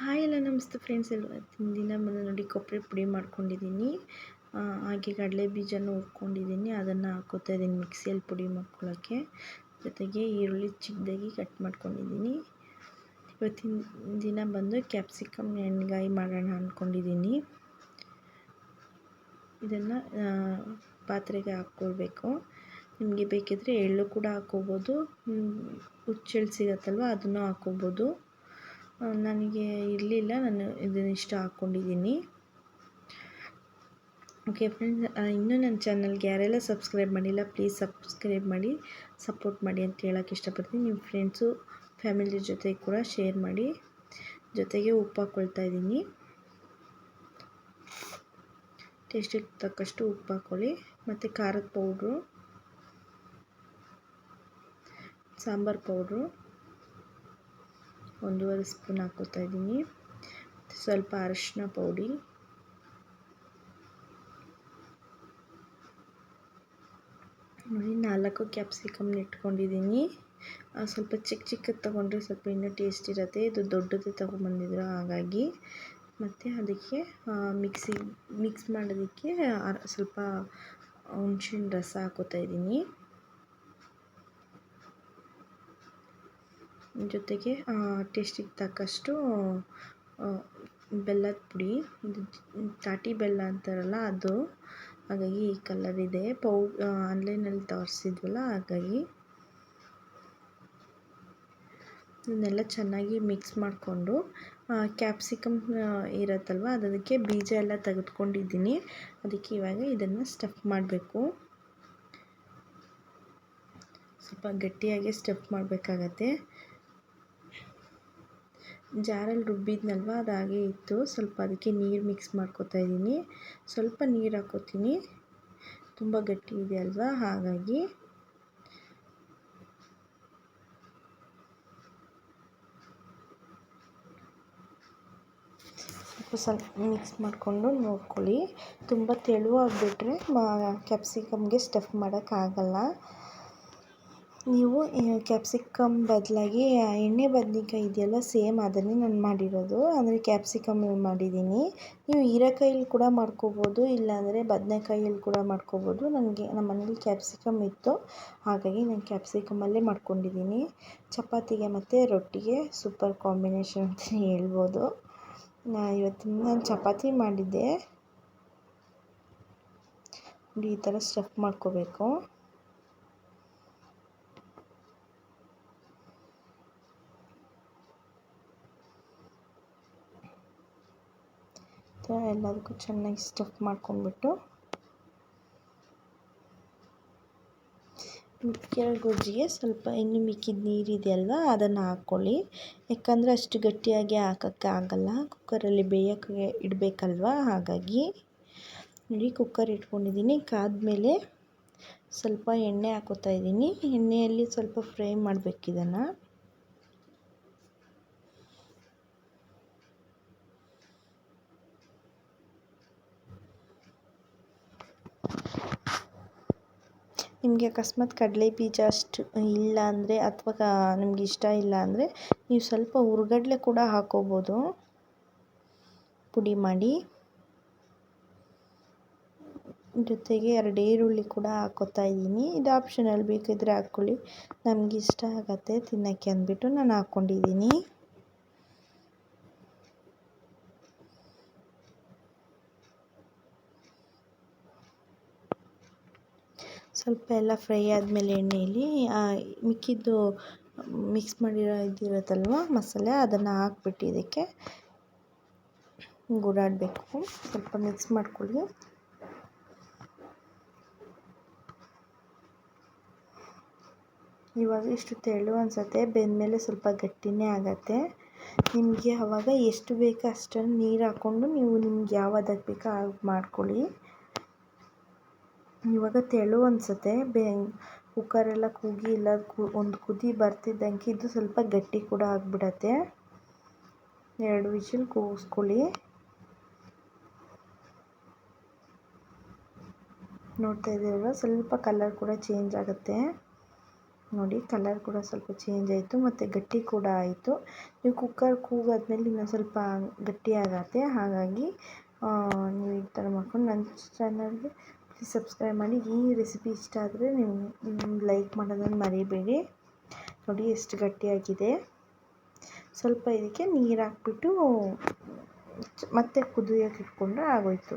Hi ಎಲ್ಲ ನಮಸ್ತೆ friends. ಇವತ್ತಿನ ದಿನ ಬಂದು ನೋಡಿ ಕೊಬ್ಬರಿ ಪುಡಿ ಮಾಡ್ಕೊಂಡಿದ್ದೀನಿ. ಹಾಗೆ ಕಡಲೆ ಬೀಜನೂ ಹುರ್ಕೊಂಡಿದ್ದೀನಿ, ಅದನ್ನು ಹಾಕೋತಾ ಇದ್ದೀನಿ ಮಿಕ್ಸಿಯಲ್ಲಿ ಪುಡಿ ಮಾಡ್ಕೊಳ್ಳೋಕ್ಕೆ. ಜೊತೆಗೆ ಈರುಳ್ಳಿ ಚಿಕ್ಕದಾಗಿ ಕಟ್ ಮಾಡ್ಕೊಂಡಿದ್ದೀನಿ. ಇವತ್ತಿನ ದಿನ ಬಂದು ಕ್ಯಾಪ್ಸಿಕಮ್ ಎಣ್ಣೆಗಾಯಿ ಮಾಡೋಣ ಅಂದ್ಕೊಂಡಿದ್ದೀನಿ. ಇದನ್ನು ಪಾತ್ರೆಗೆ ಹಾಕ್ಕೊಳ್ಬೇಕು. ನಿಮಗೆ ಬೇಕಿದ್ದರೆ ಎಳ್ಳು ಕೂಡ ಹಾಕ್ಕೋಬೋದು, ಹುಚ್ಚೆಳ್ಳು ಸಿಗುತ್ತಲ್ವ ಅದನ್ನು ಹಾಕ್ಕೋಬೋದು. ನನಗೆ ಇರಲಿಲ್ಲ, ನಾನು ಇದನ್ನಿಷ್ಟ ಹಾಕ್ಕೊಂಡಿದ್ದೀನಿ. ಓಕೆ ಫ್ರೆಂಡ್ಸ್, ಇನ್ನೂ ನನ್ನ ಚಾನಲ್ಗೆ ಯಾರೆಲ್ಲ ಸಬ್ಸ್ಕ್ರೈಬ್ ಮಾಡಿಲ್ಲ ಪ್ಲೀಸ್ ಸಬ್ಸ್ಕ್ರೈಬ್ ಮಾಡಿ ಸಪೋರ್ಟ್ ಮಾಡಿ ಅಂತ ಹೇಳೋಕ್ಕೆ ಇಷ್ಟಪಡ್ತೀನಿ. ನಿಮ್ಮ ಫ್ರೆಂಡ್ಸು ಫ್ಯಾಮಿಲಿ ಜೊತೆ ಕೂಡ ಶೇರ್ ಮಾಡಿ. ಜೊತೆಗೆ ಉಪ್ಪು ಹಾಕ್ಕೊಳ್ತಾ ಇದ್ದೀನಿ. ಟೇಸ್ಟಿಗೆ ತಕ್ಕಷ್ಟು ಉಪ್ಪು ಹಾಕ್ಕೊಳ್ಳಿ. ಮತ್ತು ಖಾರದ ಪೌಡ್ರು, ಸಾಂಬಾರು ಪೌಡ್ರು 1.5 ಸ್ಪೂನ್ ಹಾಕ್ಕೋತಾ ಇದ್ದೀನಿ. ಸ್ವಲ್ಪ ಅರಿಶಿನ ಪೌಡಿ, ನೋಡಿ 4 ಕ್ಯಾಪ್ಸಿಕಮ್ನ ಇಟ್ಕೊಂಡಿದ್ದೀನಿ. ಸ್ವಲ್ಪ ಚಿಕ್ಕದು ತೊಗೊಂಡ್ರೆ ಸ್ವಲ್ಪ ಇನ್ನೂ ಟೇಸ್ಟ್ ಇರುತ್ತೆ. ಇದು ದೊಡ್ಡದು ತೊಗೊಂಬಂದಿದ್ರು ಹಾಗಾಗಿ. ಮತ್ತು ಅದಕ್ಕೆ ಮಿಕ್ಸ್ ಮಾಡೋದಕ್ಕೆ ಸ್ವಲ್ಪ ಹುಣಸೆಹಣ್ಣು ರಸ ಹಾಕೋತಾ ಇದ್ದೀನಿ. ಜೊತೆಗೆ ಟೇಸ್ಟಿಗೆ ತಕ್ಕಷ್ಟು ಬೆಲ್ಲದ ಪುಡಿ. ಇದು ತಾಟಿ ಬೆಲ್ಲ ಅಂತಾರಲ್ಲ ಅದು, ಹಾಗಾಗಿ ಈ ಕಲರ್ ಇದೆ. ಆನ್ಲೈನಲ್ಲಿ ತರಿಸಿದ್ವಲ್ಲ ಹಾಗಾಗಿ. ಇದನ್ನೆಲ್ಲ ಚೆನ್ನಾಗಿ ಮಿಕ್ಸ್ ಮಾಡಿಕೊಂಡು ಕ್ಯಾಪ್ಸಿಕಮ್ ಇರುತ್ತಲ್ವ ಅದಕ್ಕೆ ಬೀಜ ಎಲ್ಲ ತೆಗೆದುಕೊಂಡಿದ್ದೀನಿ. ಅದಕ್ಕೆ ಇವಾಗ ಇದನ್ನು ಸ್ಟಫ್ ಮಾಡಬೇಕು. ಸ್ವಲ್ಪ ಗಟ್ಟಿಯಾಗಿ ಸ್ಟಫ್ ಮಾಡಬೇಕಾಗತ್ತೆ. ಜಾರಲ್ಲಿ ರುಬ್ಬಿದ್ನಲ್ವ ಅದು ಹಾಗೆ ಇತ್ತು, ಸ್ವಲ್ಪ ಅದಕ್ಕೆ ನೀರು ಮಿಕ್ಸ್ ಮಾಡ್ಕೊತಾ ಇದ್ದೀನಿ. ಸ್ವಲ್ಪ ನೀರು ಹಾಕ್ಕೋತೀನಿ, ತುಂಬ ಗಟ್ಟಿ ಇದೆ ಅಲ್ವಾ ಹಾಗಾಗಿ. ಸ್ವಲ್ಪ ಮಿಕ್ಸ್ ಮಾಡಿಕೊಂಡು ನೋಡ್ಕೊಳ್ಳಿ. ತುಂಬ ತೆಳುವಾಗಿಬಿಟ್ರೆ ಕ್ಯಾಪ್ಸಿಕಮ್ಗೆ ಸ್ಟಫ್ ಮಾಡೋಕ್ಕಾಗಲ್ಲ. ನೀವು ಕ್ಯಾಪ್ಸಿಕಮ್ ಬದಲಾಗಿ ಎಣ್ಣೆ ಬದನೇಕಾಯಿ ಇದೆಯಲ್ಲ, ಸೇಮ್ ಅದನ್ನೇ ನಾನು ಮಾಡಿರೋದು, ಅಂದರೆ ಕ್ಯಾಪ್ಸಿಕಮ್ ಮಾಡಿದ್ದೀನಿ. ನೀವು ಹೀರೆಕಾಯಲ್ಲಿ ಕೂಡ ಮಾಡ್ಕೋಬೋದು, ಇಲ್ಲಾಂದರೆ ಬದನೇಕಾಯಲ್ಲಿ ಕೂಡ ಮಾಡ್ಕೋಬೋದು. ನಮ್ಮ ಮನೇಲಿ ಕ್ಯಾಪ್ಸಿಕಮ್ ಇತ್ತು ಹಾಗಾಗಿ ನಾನು ಕ್ಯಾಪ್ಸಿಕಮಲ್ಲೇ ಮಾಡ್ಕೊಂಡಿದ್ದೀನಿ. ಚಪಾತಿಗೆ ಮತ್ತು ರೊಟ್ಟಿಗೆ ಸೂಪರ್ ಕಾಂಬಿನೇಷನ್ ಅಂತಲೇ ಹೇಳ್ಬೋದು. ಇವತ್ತು ನಾನು ಚಪಾತಿ ಮಾಡಿದ್ದೆ. ಈ ಥರ ಸ್ಟಫ್ ಮಾಡ್ಕೋಬೇಕು. ಎಲ್ಲದಕ್ಕೂ ಚೆನ್ನಾಗಿ ಸ್ಟಫ್ ಮಾಡ್ಕೊಂಡ್ಬಿಟ್ಟು ಗೊಜ್ಜಿಗೆ ಸ್ವಲ್ಪ ಇನ್ನು ಮಿಕ್ಕಿದ ನೀರಿದೆಯಲ್ವ ಅದನ್ನು ಹಾಕ್ಕೊಳ್ಳಿ. ಯಾಕಂದರೆ ಅಷ್ಟು ಗಟ್ಟಿಯಾಗಿ ಹಾಕೋಕ್ಕೆ ಆಗಲ್ಲ, ಕುಕ್ಕರಲ್ಲಿ ಬೇಯೋಕ್ಕೆ ಇಡಬೇಕಲ್ವ ಹಾಗಾಗಿ. ನೋಡಿ ಕುಕ್ಕರ್ ಇಟ್ಕೊಂಡಿದ್ದೀನಿ. ಕಾದ್ಮೇಲೆ ಸ್ವಲ್ಪ ಎಣ್ಣೆ ಹಾಕೋತಾ ಇದ್ದೀನಿ. ಎಣ್ಣೆಯಲ್ಲಿ ಸ್ವಲ್ಪ ಫ್ರೈ ಮಾಡಬೇಕು ಇದನ್ನು. ನಿಮಗೆ ಅಕಸ್ಮಾತ್ ಕಡಲೆ ಬೀಜ ಅಷ್ಟು ಇಲ್ಲ ಅಂದರೆ, ಅಥವಾ ನಿಮ್ಗೆ ಇಷ್ಟ ಇಲ್ಲ ಅಂದರೆ ನೀವು ಸ್ವಲ್ಪ ಹುರ್ಗಡ್ಲೆ ಕೂಡ ಹಾಕೋಬೋದು ಪುಡಿ ಮಾಡಿ. ಜೊತೆಗೆ 2 ಈರುಳ್ಳಿ ಕೂಡ ಹಾಕೋತಾ ಇದ್ದೀನಿ. ಇದು ಆಪ್ಷನಲ್, ಬೇಕಿದ್ದರೆ ಹಾಕ್ಕೊಳ್ಳಿ. ನಮ್ಗೆ ಇಷ್ಟ ಆಗುತ್ತೆ ತಿನ್ನೋಕ್ಕೆ ಅಂದ್ಬಿಟ್ಟು ನಾನು ಹಾಕ್ಕೊಂಡಿದ್ದೀನಿ. ಸ್ವಲ್ಪ ಎಲ್ಲ ಫ್ರೈ ಆದಮೇಲೆ ಎಣ್ಣೆಯಲ್ಲಿ ಮಿಕ್ಕಿದ್ದು ಮಿಕ್ಸ್ ಮಾಡಿರೋ ಇದಿರುತ್ತಲ್ವ ಮಸಾಲೆ, ಅದನ್ನು ಹಾಕ್ಬಿಟ್ಟು ಇದಕ್ಕೆ ಗುಡಾಡಬೇಕು. ಸ್ವಲ್ಪ ಮಿಕ್ಸ್ ಮಾಡ್ಕೊಳ್ಳಿ. ಇವಾಗ ಇಷ್ಟು ತೆಳು ಅನಿಸುತ್ತೆ, ಬೆಂದಮೇಲೆ ಸ್ವಲ್ಪ ಗಟ್ಟಿನೇ ಆಗುತ್ತೆ. ನಿಮಗೆ ಆವಾಗ ಎಷ್ಟು ಬೇಕೋ ಅಷ್ಟನ್ನು ನೀರು ಹಾಕ್ಕೊಂಡು ನೀವು ನಿಮ್ಗೆ ಯಾವ್ದಕ್ಕೆ ಬೇಕೋ ಹಾಗೆ ಮಾಡ್ಕೊಳ್ಳಿ. ಇವಾಗ ತೆಳು ಅನಿಸುತ್ತೆ, ಕುಕ್ಕರೆಲ್ಲ ಕೂಗಿ ಇಲ್ಲ ಒಂದು ಕುದಿ ಬರ್ತಿದ್ದಂಗೆ ಇದು ಸ್ವಲ್ಪ ಗಟ್ಟಿ ಕೂಡ ಆಗಿಬಿಡತ್ತೆ. 2 ವಿಷಲ್ ಕೂಗಿಸ್ಕೊಳ್ಳಿ. ನೋಡ್ತಾ ಇದ್ದೀರಲ್ವ, ಸ್ವಲ್ಪ ಕಲರ್ ಕೂಡ ಚೇಂಜ್ ಆಗುತ್ತೆ. ನೋಡಿ ಕಲರ್ ಕೂಡ ಸ್ವಲ್ಪ ಚೇಂಜ್ ಆಯಿತು ಮತ್ತು ಗಟ್ಟಿ ಕೂಡ ಆಯಿತು. ನೀವು ಕುಕ್ಕರ್ ಕೂಗಾದ್ಮೇಲೆ ಇನ್ನೊಂದು ಸ್ವಲ್ಪ ಗಟ್ಟಿಯಾಗತ್ತೆ. ಹಾಗಾಗಿ ನೀವು ಈ ಥರ ಮಾಡ್ಕೊಂಡು ನನ್ನ ಚಾನಲ್ಗೆ ಪ್ಲೀಸ್ ಸಬ್ಸ್ಕ್ರೈಬ್ ಮಾಡಿ. ಈ ರೆಸಿಪಿ ಇಷ್ಟ ಆದರೆ ನೀವು ಲೈಕ್ ಮಾಡೋದನ್ನು ಮರಿಬೇಡಿ. ನೋಡಿ ಎಷ್ಟು ಗಟ್ಟಿಯಾಗಿದೆ. ಸ್ವಲ್ಪ ಇದಕ್ಕೆ ನೀರು ಹಾಕ್ಬಿಟ್ಟು ಮತ್ತೆ ಕುದಿಯೋಕೆ ಇಟ್ಕೊಂಡ್ರೆ ಆಗೋಯ್ತು.